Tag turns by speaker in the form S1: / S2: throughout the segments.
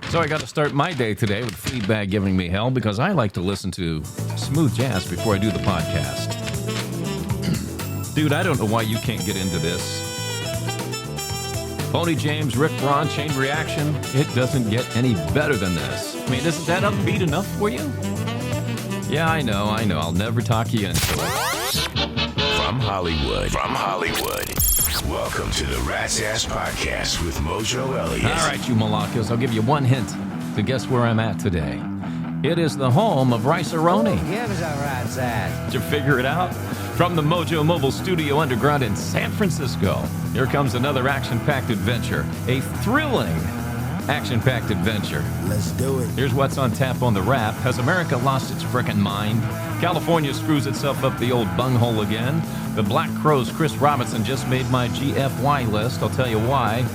S1: So I got to start my day today with Fleabag giving me hell because I like to listen to smooth jazz before I do the podcast. Dude, I don't know why you can't get into this. Pony James, Rick Braun, Chain Reaction. It doesn't get any better than this. I mean, isn't that upbeat enough for you? Yeah, I know. I'll never talk you into it.
S2: From Hollywood. Welcome to the Rat's Ass Podcast with Mojo Elliott.
S1: All right, you Malakas, I'll give you one hint to guess where I'm at today. It is the home of Rice-A-Roni.
S3: Give us a rat's ass.
S1: Did you figure it out? From the Mojo Mobile Studio Underground in San Francisco, here comes another action-packed adventure. A thrilling action-packed adventure.
S3: Let's do it.
S1: Here's what's on tap on the Wrap. Has America lost its frickin' mind? California screws itself up the old bunghole again. The Black Crowes' Chris Robinson just made my GFY list. I'll tell you why.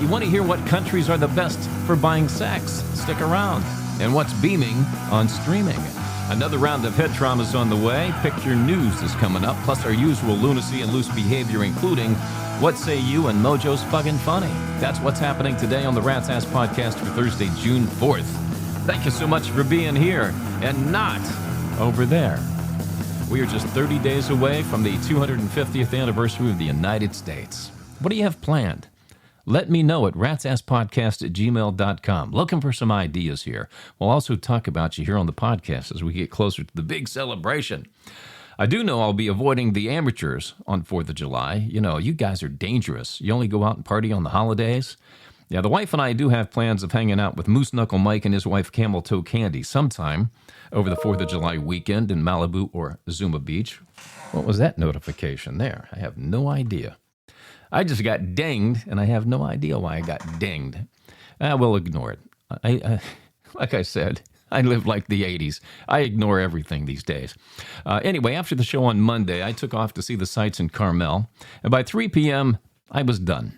S1: You want to hear what countries are the best for buying sex? Stick around. And what's beaming on streaming? Another round of head trauma's on the way. Picture News is coming up, plus our usual lunacy and loose behavior, including What Say You and Mojo's Fucking Funny. That's what's happening today on the Rat's Ass Podcast for Thursday, June 4th. Thank you so much for being here and not over there. We are just 30 days away from the 250th anniversary of the United States. What do you have planned? Let me know at ratsasspodcast@gmail.com. Looking for some ideas here. We'll also talk about you here on the podcast as we get closer to the big celebration. I do know I'll be avoiding the amateurs on 4th of July. You know, you guys are dangerous. You only go out and party on the holidays. Yeah, the wife and I do have plans of hanging out with Moose Knuckle Mike and his wife Camel Toe Candy sometime over the 4th of July weekend in Malibu or Zuma Beach. What was that notification there? I have no idea. I just got dinged, and I have no idea why I got dinged. We'll ignore it. Like I said, I live like the 80s. I ignore everything these days. Anyway, after the show on Monday, I took off to see the sights in Carmel, and by 3 p.m., I was done.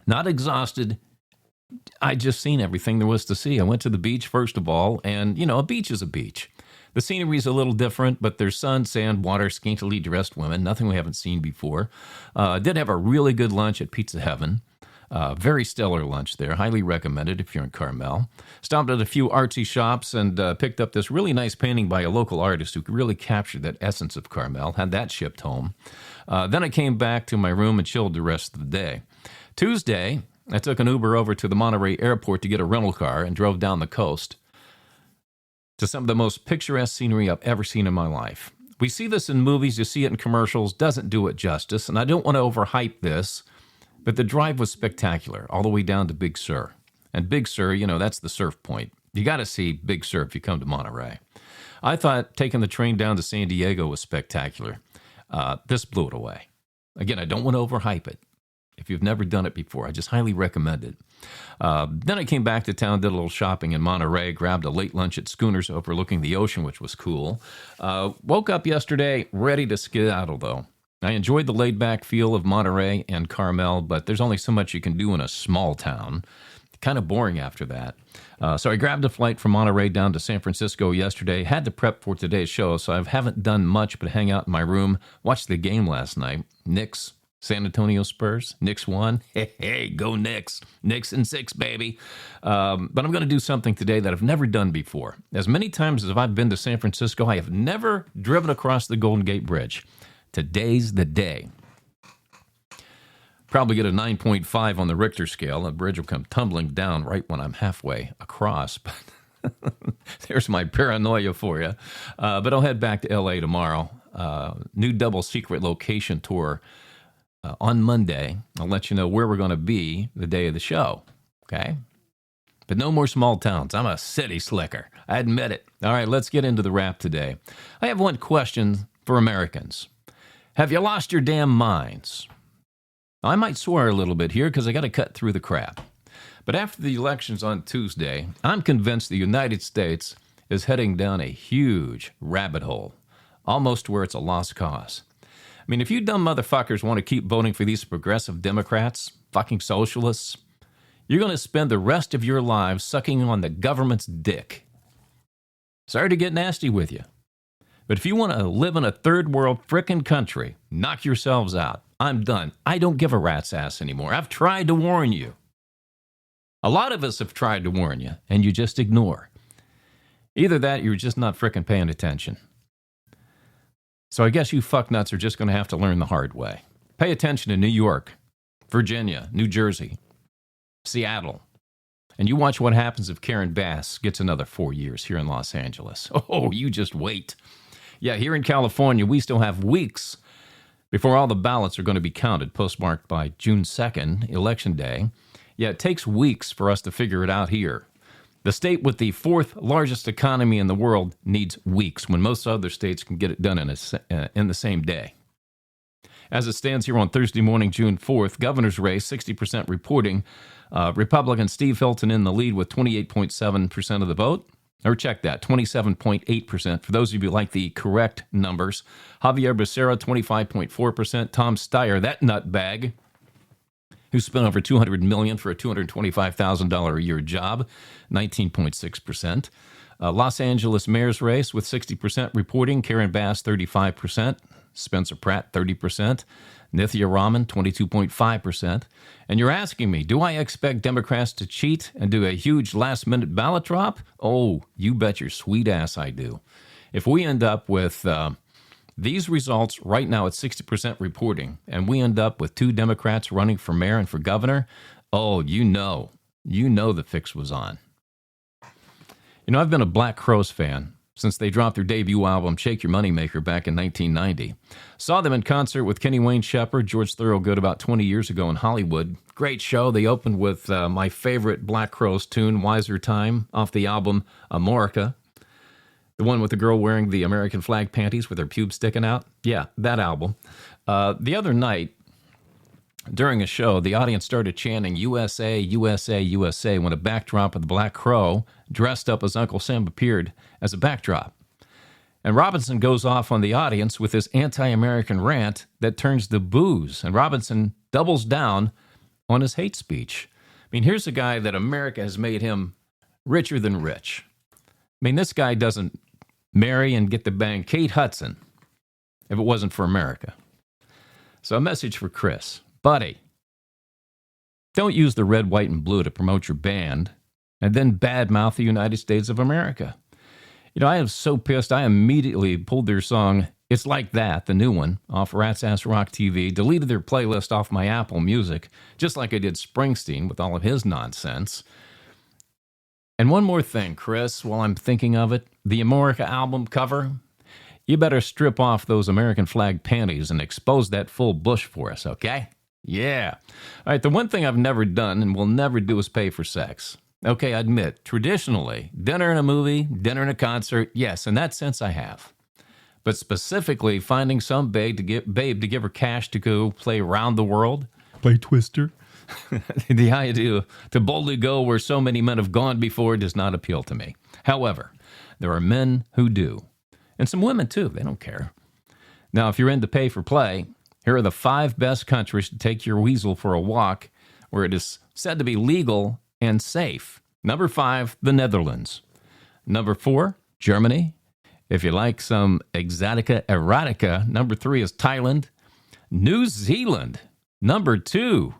S1: Not exhausted. I just seen everything there was to see. I went to the beach, first of all, and, you know, a beach is a beach. The scenery's a little different, but there's sun, sand, water, scantily dressed women, nothing we haven't seen before. Did have a really good lunch at Pizza Heaven. Very stellar lunch there. Highly recommended if you're in Carmel. Stopped at a few artsy shops and picked up this really nice painting by a local artist who really captured that essence of Carmel. Had that shipped home. Then I came back to my room and chilled the rest of the day. Tuesday, I took an Uber over to the Monterey Airport to get a rental car and drove down the coast to some of the most picturesque scenery I've ever seen in my life. We see this in movies, you see it in commercials, doesn't do it justice, and I don't want to overhype this, but the drive was spectacular, all the way down to Big Sur. And Big Sur, you know, that's the surf point. You got to see Big Sur if you come to Monterey. I thought taking the train down to San Diego was spectacular. This blew it away. Again, I don't want to overhype it. If you've never done it before, I just highly recommend it. Then I came back to town, did a little shopping in Monterey, grabbed a late lunch at Schooners overlooking the ocean, which was cool. Woke up yesterday ready to skedaddle, though. I enjoyed the laid-back feel of Monterey and Carmel, but there's only so much you can do in a small town. Kind of boring after that. So I grabbed a flight from Monterey down to San Francisco yesterday. Had to prep for today's show, so I haven't done much but hang out in my room. Watched the game last night. Knicks, San Antonio Spurs. Knicks won. Hey, go Knicks. Knicks in 6, baby. But I'm going to do something today that I've never done before. As many times as I've been to San Francisco, I have never driven across the Golden Gate Bridge. Today's the day. Probably get a 9.5 on the Richter scale. The bridge will come tumbling down right when I'm halfway across. But there's my paranoia for you. But I'll head back to L.A. tomorrow. New double secret location tour on Monday. I'll let you know where we're going to be the day of the show. Okay? But no more small towns. I'm a city slicker. I admit it. All right, let's get into the wrap today. I have one question for Americans. Have you lost your damn minds? I might swear a little bit here because I got to cut through the crap. But after the elections on Tuesday, I'm convinced the United States is heading down a huge rabbit hole, almost where it's a lost cause. I mean, if you dumb motherfuckers want to keep voting for these progressive Democrats, fucking socialists, you're going to spend the rest of your lives sucking on the government's dick. Sorry to get nasty with you. But if you want to live in a third world frickin' country, knock yourselves out. I'm done. I don't give a rat's ass anymore. I've tried to warn you. A lot of us have tried to warn you, and you just ignore. Either that, you're just not frickin' paying attention. So I guess you fucknuts are just going to have to learn the hard way. Pay attention to New York, Virginia, New Jersey, Seattle. And you watch what happens if Karen Bass gets another 4 years here in Los Angeles. Oh, you just wait. Yeah, here in California, we still have weeks before all the ballots are going to be counted, postmarked by June 2nd, Election Day. Yeah, it takes weeks for us to figure it out here. The state with the fourth largest economy in the world needs weeks, when most other states can get it done in the same day. As it stands here on Thursday morning, June 4th, governor's race, 60% reporting. Republican Steve Hilton in the lead with 28.7% of the vote. Or check that, 27.8%. For those of you who like the correct numbers. Javier Becerra, 25.4%. Tom Steyer, that nutbag, who spent over $200 million for a $225,000 a year job, 19.6%. Los Angeles mayor's race with 60% reporting. Karen Bass, 35%. Spencer Pratt, 30%. Nithya Raman, 22.5%. And you're asking me, do I expect Democrats to cheat and do a huge last-minute ballot drop? Oh, you bet your sweet ass I do. If we end up with these results right now at 60% reporting, and we end up with 2 Democrats running for mayor and for governor, oh, you know the fix was on. You know, I've been a Black Crowes fan since they dropped their debut album, Shake Your Moneymaker, back in 1990. Saw them in concert with Kenny Wayne Shepherd, George Thorogood about 20 years ago in Hollywood. Great show. They opened with my favorite Black Crowes tune, Wiser Time, off the album Amorica. The one with the girl wearing the American flag panties with her pubes sticking out. Yeah, that album. The other night, during a show, the audience started chanting USA, USA, USA when a backdrop of the Black Crow dressed up as Uncle Sam appeared as a backdrop. And Robinson goes off on the audience with this anti-American rant that turns to boos. And Robinson doubles down on his hate speech. I mean, here's a guy that America has made him richer than rich. I mean, this guy doesn't marry and get to bang Kate Hudson if it wasn't for America. So a message for Chris. Buddy, don't use the red, white, and blue to promote your band and then badmouth the United States of America. You know, I am so pissed, I immediately pulled their song, It's Like That, the new one, off Rat's Ass Rock TV, deleted their playlist off my Apple Music, just like I did Springsteen with all of his nonsense. And one more thing, Chris, while I'm thinking of it, the Amorica album cover, you better strip off those American flag panties and expose that full bush for us, okay? Yeah. All right, the one thing I've never done and will never do is pay for sex. Okay, I admit, traditionally, dinner and a movie, dinner and a concert, yes, in that sense I have. But specifically, finding some babe to give her cash to go play around the world, play Twister, the idea to boldly go where so many men have gone before does not appeal to me. However, there are men who do. And some women, too. They don't care. Now, if you're into pay for play, here are the 5 best countries to take your weasel for a walk where it is said to be legal and safe. Number 5, the Netherlands. Number 4, Germany. If you like some exotica erotica, number 3 is Thailand. New Zealand. Number 2,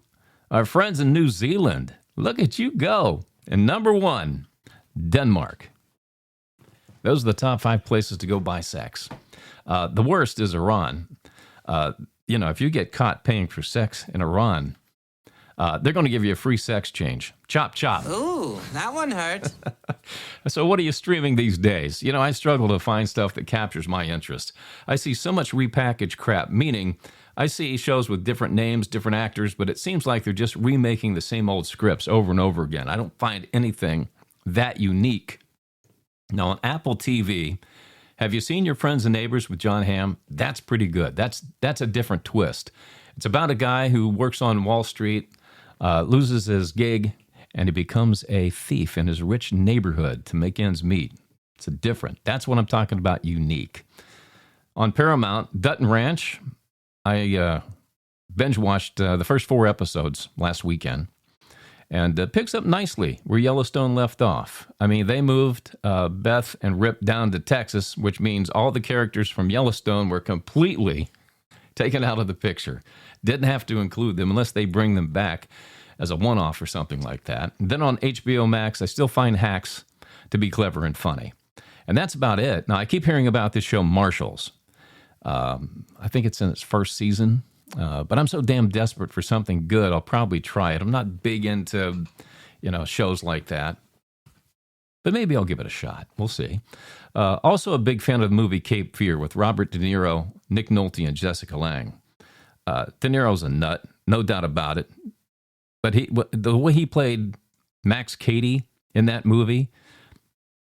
S1: our friends in New Zealand. Look at you go. And number 1, Denmark. Those are the top 5 places to go buy sex. The worst is Iran. If you get caught paying for sex in Iran, they're going to give you a free sex change. Chop, chop.
S3: Ooh, that one hurt.
S1: So what are you streaming these days? You know, I struggle to find stuff that captures my interest. I see so much repackaged crap, meaning I see shows with different names, different actors, but it seems like they're just remaking the same old scripts over and over again. I don't find anything that unique. Now, on Apple TV, have you seen Your Friends and Neighbors with John Hamm? That's pretty good. That's a different twist. It's about a guy who works on Wall Street, loses his gig, and he becomes a thief in his rich neighborhood to make ends meet. It's a different. That's what I'm talking about, unique. On Paramount, Dutton Ranch, I binge-watched the first 4 episodes last weekend. And picks up nicely where Yellowstone left off. I mean, they moved Beth and Rip down to Texas, which means all the characters from Yellowstone were completely taken out of the picture. Didn't have to include them unless they bring them back. as a one-off or something like that. And then on HBO Max, I still find Hacks to be clever and funny. And that's about it. Now, I keep hearing about this show, Marshals. I think it's in its first season, but I'm so damn desperate for something good, I'll probably try it. I'm not big into, shows like that, but maybe I'll give it a shot. We'll see. Also a big fan of the movie Cape Fear with Robert De Niro, Nick Nolte, and Jessica Lange. De Niro's a nut, no doubt about it. But the way he played Max Cady in that movie,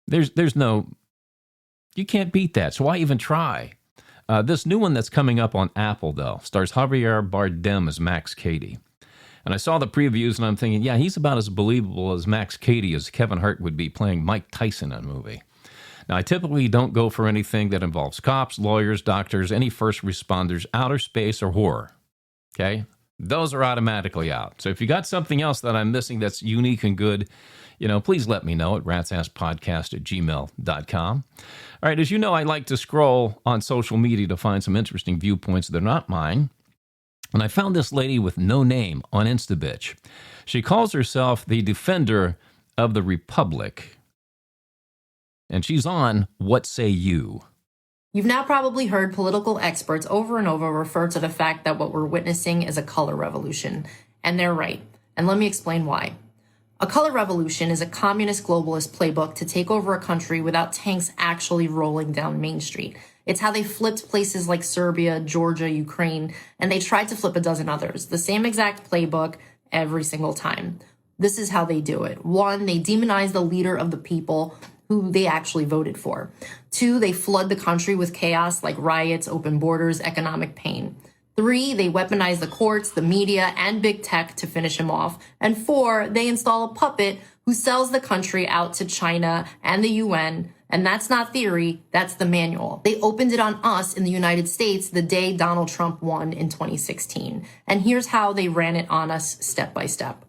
S1: there's no, you can't beat that. So why even try? This new one that's coming up on Apple, though, stars Javier Bardem as Max Cady. And I saw the previews, and I'm thinking, yeah, he's about as believable as Max Cady as Kevin Hart would be playing Mike Tyson in a movie. Now, I typically don't go for anything that involves cops, lawyers, doctors, any first responders, outer space, or horror. Okay? Those are automatically out. So if you got something else that I'm missing that's unique and good, please let me know at ratsasspodcast@gmail.com. All right, as you know, I like to scroll on social media to find some interesting viewpoints that are not mine. And I found this lady with no name on InstaBitch. She calls herself the Defender of the Republic. And she's on What Say You?
S4: You've now probably heard political experts over and over refer to the fact that what we're witnessing is a color revolution. And they're right. And let me explain why. A color revolution is a communist globalist playbook to take over a country without tanks actually rolling down Main Street. It's how they flipped places like Serbia, Georgia, Ukraine, and they tried to flip a dozen others. The same exact playbook every single time. This is how they do it. 1, they demonize the leader of the people who they actually voted for. 2, they flood the country with chaos like riots, open borders, economic pain. 3, they weaponize the courts, the media, and big tech to finish him off. And 4, they install a puppet who sells the country out to China and the UN. And that's not theory, that's the manual. They opened it on us in the United States the day Donald Trump won in 2016. And here's how they ran it on us step by step.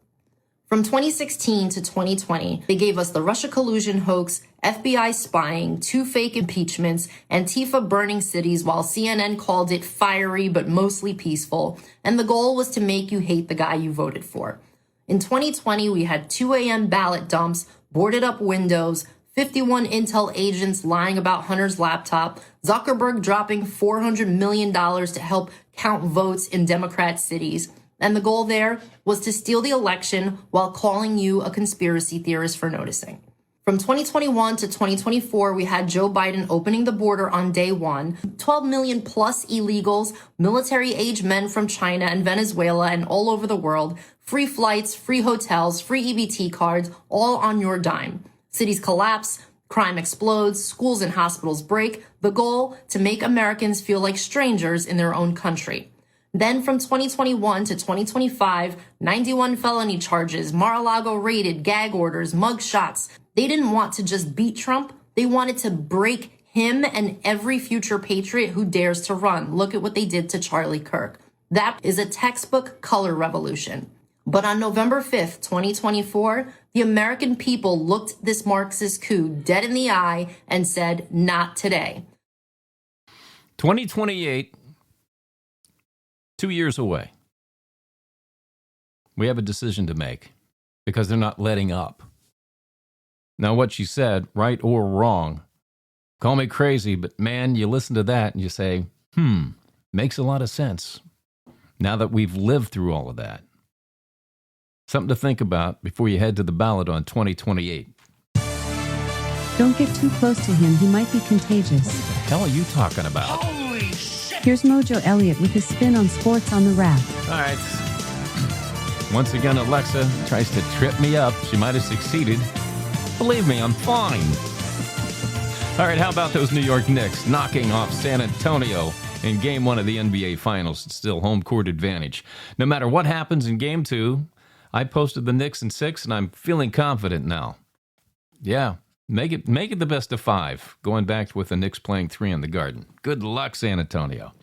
S4: From 2016 to 2020, they gave us the Russia collusion hoax, FBI spying, 2 fake impeachments, Antifa burning cities while CNN called it fiery but mostly peaceful, and the goal was to make you hate the guy you voted for. In 2020, we had 2 a.m. ballot dumps, boarded up windows, 51 Intel agents lying about Hunter's laptop, Zuckerberg dropping $400 million to help count votes in Democrat cities. And the goal there was to steal the election while calling you a conspiracy theorist for noticing. From 2021 to 2024, we had Joe Biden opening the border on day 1, 12 million plus illegals, military-age men from China and Venezuela and all over the world, free flights, free hotels, free EBT cards, all on your dime. Cities collapse, crime explodes, schools and hospitals break. The goal, to make Americans feel like strangers in their own country. Then from 2021 to 2025, 91 felony charges, Mar-a-Lago raided, gag orders, mug shots. They didn't want to just beat Trump. They wanted to break him and every future patriot who dares to run. Look at what they did to Charlie Kirk. That is a textbook color revolution. But on November 5th, 2024, the American people looked this Marxist coup dead in the eye and said, not today.
S1: 2028, 2 years away. We have a decision to make because they're not letting up. Now, what she said, right or wrong, call me crazy, but man, you listen to that and you say, makes a lot of sense now that we've lived through all of that. Something to think about before you head to the ballot on 2028.
S5: Don't get too close to him. He might be contagious.
S1: What the hell are you talking about?
S5: Here's Mojo Elliott with his spin on sports on the Wrap.
S1: All right. Once again, Alexa tries to trip me up. She might have succeeded. Believe me, I'm fine. All right, how about those New York Knicks knocking off San Antonio in Game 1 of the NBA Finals? It's still home court advantage. No matter what happens in Game 2, I posted the Knicks in 6, and I'm feeling confident now. Yeah, make it the best of 5, going back with the Knicks playing 3 in the Garden. Good luck, San Antonio.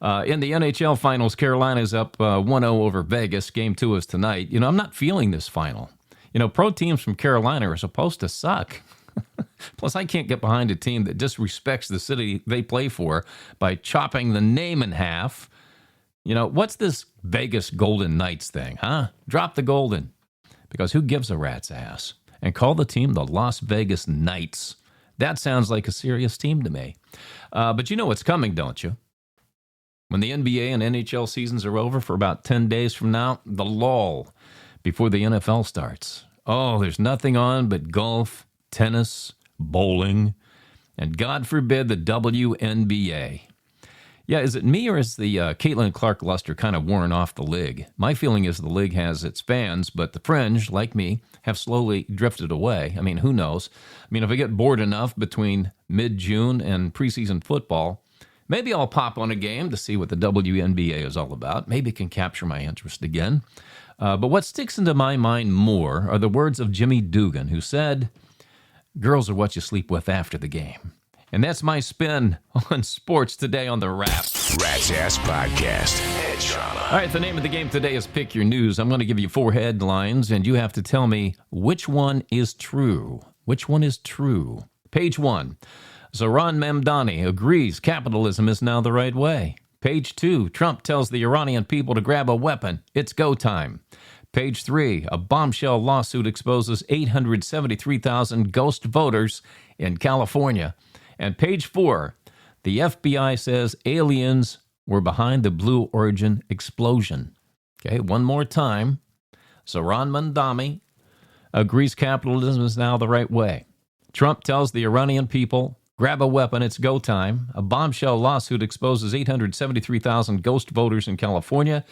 S1: In the NHL Finals, Carolina's up 1-0 over Vegas. Game 2 is tonight. I'm not feeling this final. Pro teams from Carolina are supposed to suck. Plus, I can't get behind a team that disrespects the city they play for by chopping the name in half You know, what's this Vegas Golden Knights thing, huh? Drop the golden. Because who gives a rat's ass? And call the team the Las Vegas Knights. That sounds like a serious team to me. But you know what's coming, don't you? When the NBA and NHL seasons are over for about 10 days from now, the lull before the NFL starts. Oh, there's nothing on but golf, tennis, bowling, and God forbid the WNBA. Yeah, is it me or is the Caitlin Clark luster kind of worn off the league? My feeling is the league has its fans, but the fringe, like me, have slowly drifted away. I mean, who knows? I mean, if I get bored enough between mid-June and preseason football, maybe I'll pop on a game to see what the WNBA is all about. Maybe it can capture my interest again. But what sticks into my mind more are the words of Jimmy Dugan, who said, "Girls are what you sleep with after the game." And that's my spin on sports today on the Rat's
S2: Ass Podcast. Head trauma.
S1: All right, the name of the game today is Pick Your News. I'm going to give you 4 headlines, and you have to tell me which one is true. Which one is true? Page 1. Zohran Mamdani agrees capitalism is now the right way. Page 2. Trump tells the Iranian people to grab a weapon. It's go time. Page 3. A bombshell lawsuit exposes 873,000 ghost voters in California. And page 4, the FBI says aliens were behind the Blue Origin explosion. Okay, one more time. Zohran Mamdani agrees capitalism is now the right way. Trump tells the Iranian people, grab a weapon, it's go time. A bombshell lawsuit exposes 873,000 ghost voters in California.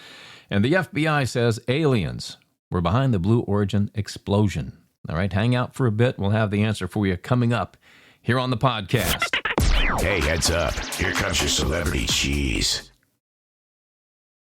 S1: And the FBI says aliens were behind the Blue Origin explosion. All right, hang out for a bit. We'll have the answer for you coming up here on the podcast.
S2: Hey, heads up. Here comes your celebrity cheese.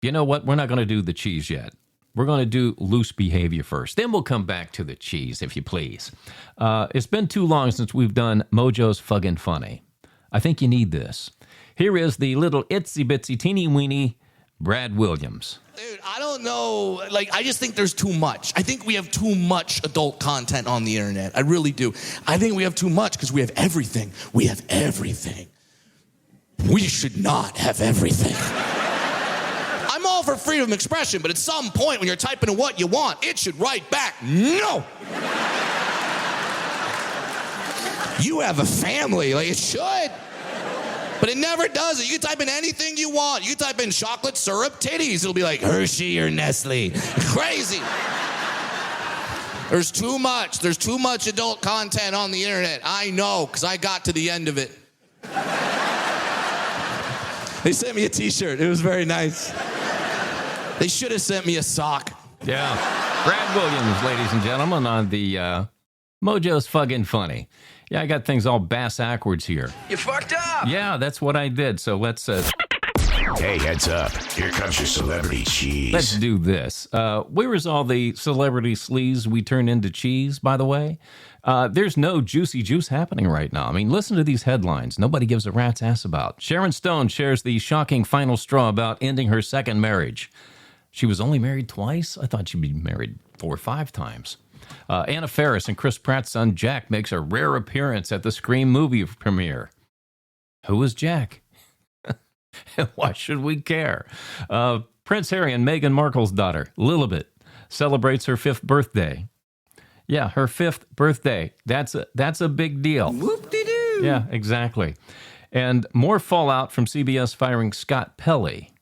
S1: You know what? We're not going to do the cheese yet. We're going to do loose behavior first. Then we'll come back to the cheese, if you please. It's been too long since we've done Mojo's Fuggin' Funny. I think you need this. Here is the little itsy-bitsy teeny-weeny Brad Williams.
S6: Dude, I don't know. I just think there's too much. I think we have too much adult content on the internet. I really do. I think we have too much because we have everything. We have everything. We should not have everything. I'm all for freedom of expression, but at some point when you're typing in what you want, it should write back, no. You have a family. It should. But it never does it. You can type in anything you want. You can type in chocolate syrup titties. It'll be like Hershey or Nestle. Crazy. There's too much. There's too much adult content on the internet. I know, because I got to the end of it. They sent me a t-shirt. It was very nice. They should have sent me a sock.
S1: Yeah. Brad Williams, ladies and gentlemen, on the Mojo's Fuggin' Funny. Yeah, I got things all bass-ackwards here.
S3: You fucked up!
S1: Yeah, that's what I did. So let's
S2: Hey, heads up. Here comes your celebrity cheese.
S1: let's do this. Where is all the celebrity sleaze we turn into cheese, by the way? There's no juicy juice happening right now. I mean, listen to these headlines. Nobody gives a rat's ass about. Sharon Stone shares the shocking final straw about ending her second marriage. She was only married twice? I thought she'd be married 4 or 5 times. Anna Faris and Chris Pratt's son Jack makes a rare appearance at the Scream movie premiere. Who is Jack? Why should we care? Prince Harry and Meghan Markle's daughter, Lilibet, celebrates her 5th birthday. Yeah, her 5th birthday. That's a big deal.
S3: Whoop-de-doo.
S1: Yeah, exactly. And more fallout from CBS firing Scott Pelley.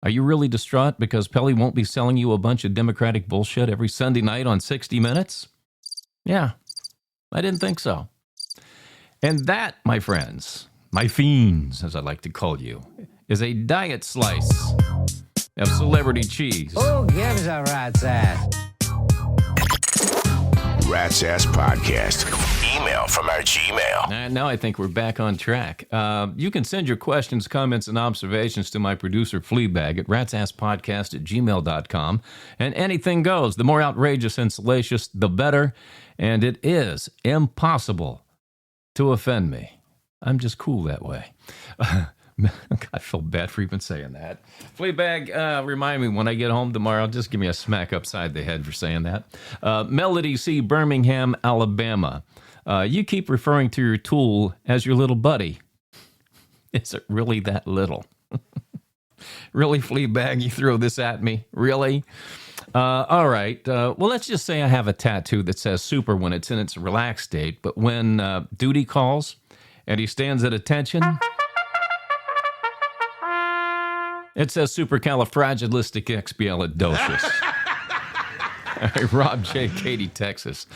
S1: Are you really distraught because Pelley won't be selling you a bunch of Democratic bullshit every Sunday night on 60 Minutes? Yeah, I didn't think so. And that, my friends, my fiends, as I like to call you, is a diet slice of celebrity cheese.
S3: Who gives a rat's ass?
S2: Rat's Ass Podcast. Email from our Gmail.
S1: And now I think we're back on track. You can send your questions, comments, and observations to my producer, Fleabag, at ratsasspodcast@gmail.com. And anything goes. The more outrageous and salacious, the better. And it is impossible to offend me. I'm just cool that way. I feel bad for even saying that. Fleabag, remind me when I get home tomorrow, just give me a smack upside the head for saying that. Melody C., Birmingham, Alabama. You keep referring to your tool as your little buddy. Is it really that little? Really, Fleabag, you throw this at me? Really? All right. Well, let's just say I have a tattoo that says super when it's in its relaxed state, but when duty calls and he stands at attention, it says supercalifragilisticexpialidocious. All right, Rob J., Katy, Texas.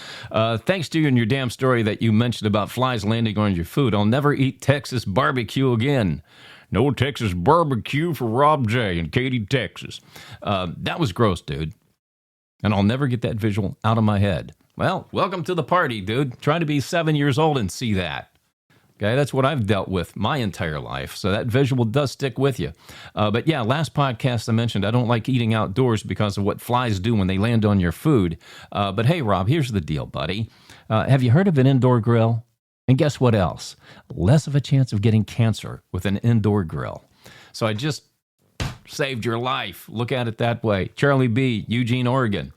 S1: Thanks to you and your damn story that you mentioned about flies landing on your food, I'll never eat Texas barbecue again. No Texas barbecue for Rob J. in Katy, Texas. That was gross, dude. And I'll never get that visual out of my head. Well, welcome to the party, dude. Try to be 7 years old and see that. Okay, that's what I've dealt with my entire life. So that visual does stick with you. But yeah, last podcast I mentioned I don't like eating outdoors because of what flies do when they land on your food. But hey, Rob, here's the deal, buddy. Have you heard of an indoor grill? And guess what else? Less of a chance of getting cancer with an indoor grill. So I just saved your life. Look at it that way. Charlie B., Eugene, Oregon.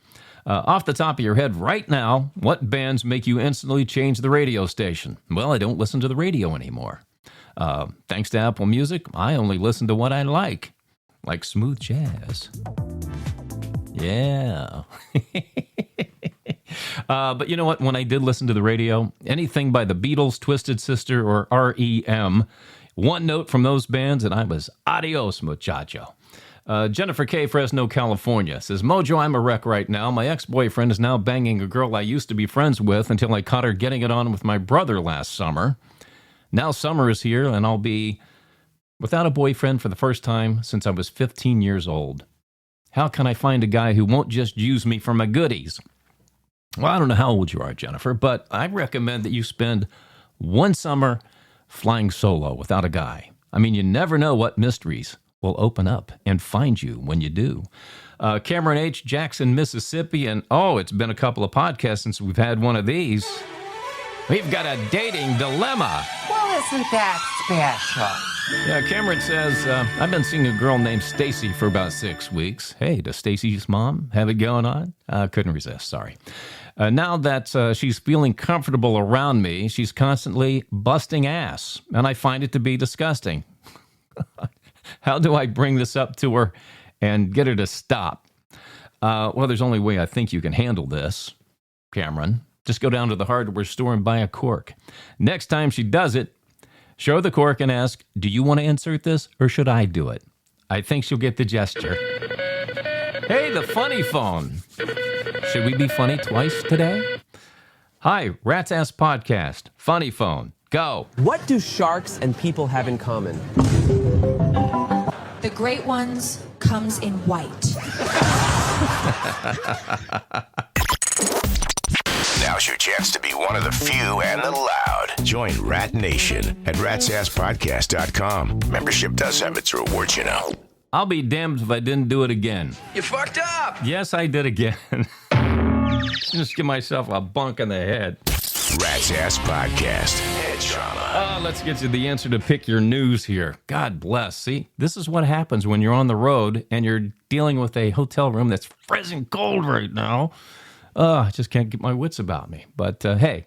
S1: Off the top of your head right now, what bands make you instantly change the radio station? Well, I don't listen to the radio anymore. Thanks to Apple Music, I only listen to what I like smooth jazz. Yeah. But you know what? When I did listen to the radio, anything by the Beatles, Twisted Sister, or R.E.M., one note from those bands, and I was adios, muchacho. Jennifer K., Fresno, California, says, Mojo, I'm a wreck right now. My ex-boyfriend is now banging a girl I used to be friends with until I caught her getting it on with my brother last summer. Now summer is here, and I'll be without a boyfriend for the first time since I was 15 years old. How can I find a guy who won't just use me for my goodies? Well, I don't know how old you are, Jennifer, but I recommend that you spend one summer flying solo without a guy. I mean, you never know what mysteries will open up and find you when you do. Cameron H., Jackson, Mississippi, and it's been a couple of podcasts since we've had one of these. We've got a dating dilemma.
S3: Well, isn't that special?
S1: Yeah, Cameron says, I've been seeing a girl named Stacy for about 6 weeks. Hey, does Stacy's mom have it going on? Couldn't resist, sorry. Now that she's feeling comfortable around me, she's constantly busting ass, and I find it to be disgusting. How do I bring this up to her and get her to stop? Well, there's only a way I think you can handle this, Cameron. Just go down to the hardware store and buy a cork. Next time she does it, show her the cork and ask, do you want to insert this or should I do it? I think she'll get the gesture. Hey, the funny phone. Should we be funny twice today? Hi, Rat's Ass Podcast. Funny phone. Go.
S7: What do sharks and people have in common?
S8: The great ones comes in white.
S2: Now's your chance to be one of the few and the loud. Join Rat Nation at ratsasspodcast.com. Membership does have its rewards, you know.
S1: I'll be damned if I didn't do it again.
S3: You fucked up!
S1: Yes, I did again. Just give myself a bunk in the head.
S2: Rat's Ass Podcast. Head trauma.
S1: Let's get to the answer to pick your news here. God bless. See, this is what happens when you're on the road and you're dealing with a hotel room that's freezing cold right now. I just can't get my wits about me. But hey,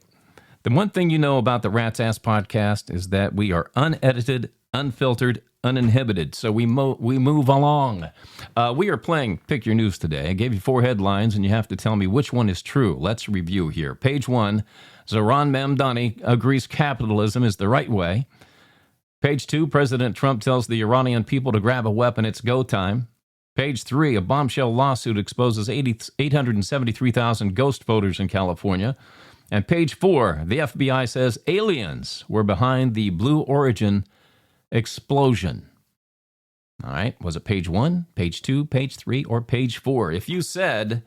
S1: the one thing you know about the Rat's Ass Podcast is that we are unedited, unfiltered, uninhibited. So we move along. We are playing Pick Your News today. I gave you 4 headlines, and you have to tell me which one is true. Let's review here. Page 1, Zohran Mamdani agrees capitalism is the right way. Page 2, President Trump tells the Iranian people to grab a weapon. It's go time. Page 3, a bombshell lawsuit exposes 873,000 ghost voters in California. And page 4, the FBI says aliens were behind the Blue Origin explosion. All right, was it page 1, page 2, page 3, or page 4? If you said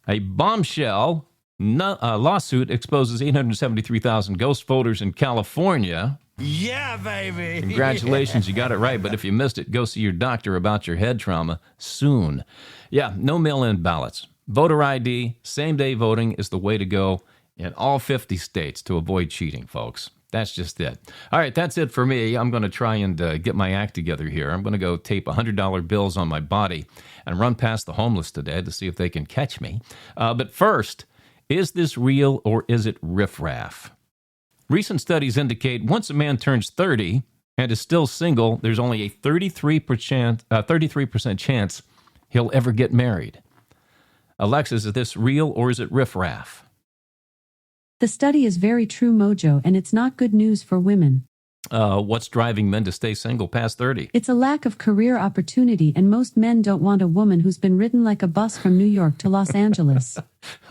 S1: a bombshell lawsuit exposes 873,000 ghost voters in California,
S3: Yeah, baby!
S1: congratulations, you got it right. But if you missed it, go see your doctor about your head trauma soon. Yeah, no mail-in ballots. Voter ID, same-day voting is the way to go in all 50 states to avoid cheating, folks. That's just it. All right, that's it for me. I'm going to try and get my act together here. I'm going to go tape $100 bills on my body and run past the homeless today to see if they can catch me. But first, is this real or is it riffraff? Recent studies indicate once a man turns 30, and is still single, there's only a 33% chance he'll ever get married. Alexis, is this real or is it riffraff?
S5: The study is very true, Mojo, and it's not good news for women.
S1: What's driving men to stay single past 30?
S5: It's a lack of career opportunity, and most men don't want a woman who's been ridden like a bus from New York to Los Angeles.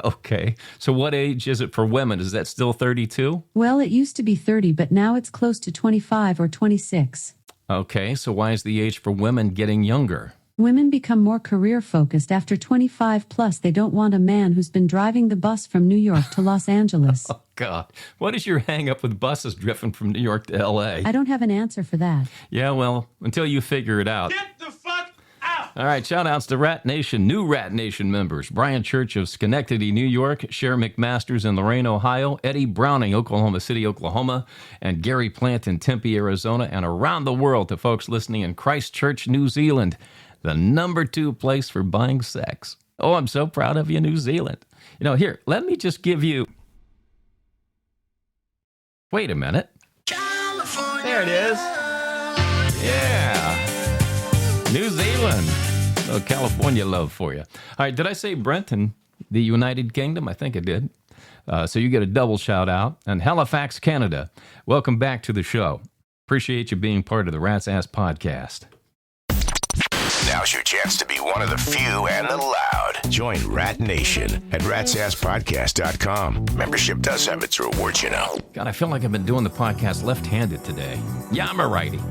S1: Okay, so what age is it for women? Is that still 32?
S5: Well, it used to be 30, but now it's close to 25 or 26.
S1: Okay, so why is the age for women getting younger?
S5: Women become more career-focused after 25 plus. They don't want a man who's been driving the bus from New York to Los Angeles.
S1: Oh, God. What is your hang-up with buses drifting from New York to L.A.?
S5: I don't have an answer for that.
S1: Yeah, well, until you figure it out.
S3: Get the fuck out!
S1: All right, shout-outs to Rat Nation, new Rat Nation members. Brian Church of Schenectady, New York, Cher McMasters in Lorain, Ohio, Eddie Browning, Oklahoma City, Oklahoma, and Gary Plant in Tempe, Arizona, and around the world to folks listening in Christchurch, New Zealand, the number 2 place for buying sex. Oh, I'm so proud of you, New Zealand. You know, here, let me just give you... Wait a minute. California. There it is. Yeah. New Zealand. Oh, California love for you. All right, did I say Brent in the United Kingdom? I think I did. So you get a double shout out. And Halifax, Canada. Welcome back to the show. Appreciate you being part of the Rat's Ass podcast.
S2: Now's your chance to be one of the few and the loud. Join Rat Nation at ratsasspodcast.com. Membership does have its rewards, you know.
S1: God, I feel like I've been doing the podcast left-handed today. Yeah, I'm a righty.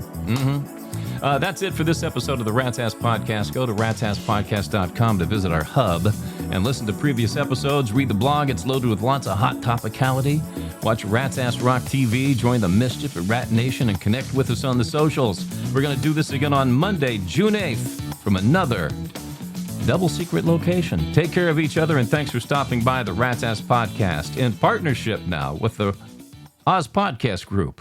S1: That's it for this episode of the Rat's Ass Podcast. Go to ratsasspodcast.com to visit our hub and listen to previous episodes. Read the blog. It's loaded with lots of hot topicality. Watch Rat's Ass Rock TV. Join the mischief at Rat Nation and connect with us on the socials. We're going to do this again on Monday, June 8th from another double secret location. Take care of each other, and thanks for stopping by the Rat's Ass Podcast in partnership now with the Oz Podcast Group.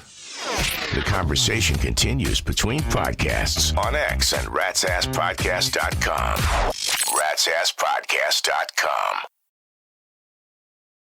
S2: The conversation continues between podcasts on X and ratsasspodcast.com. ratsasspodcast.com.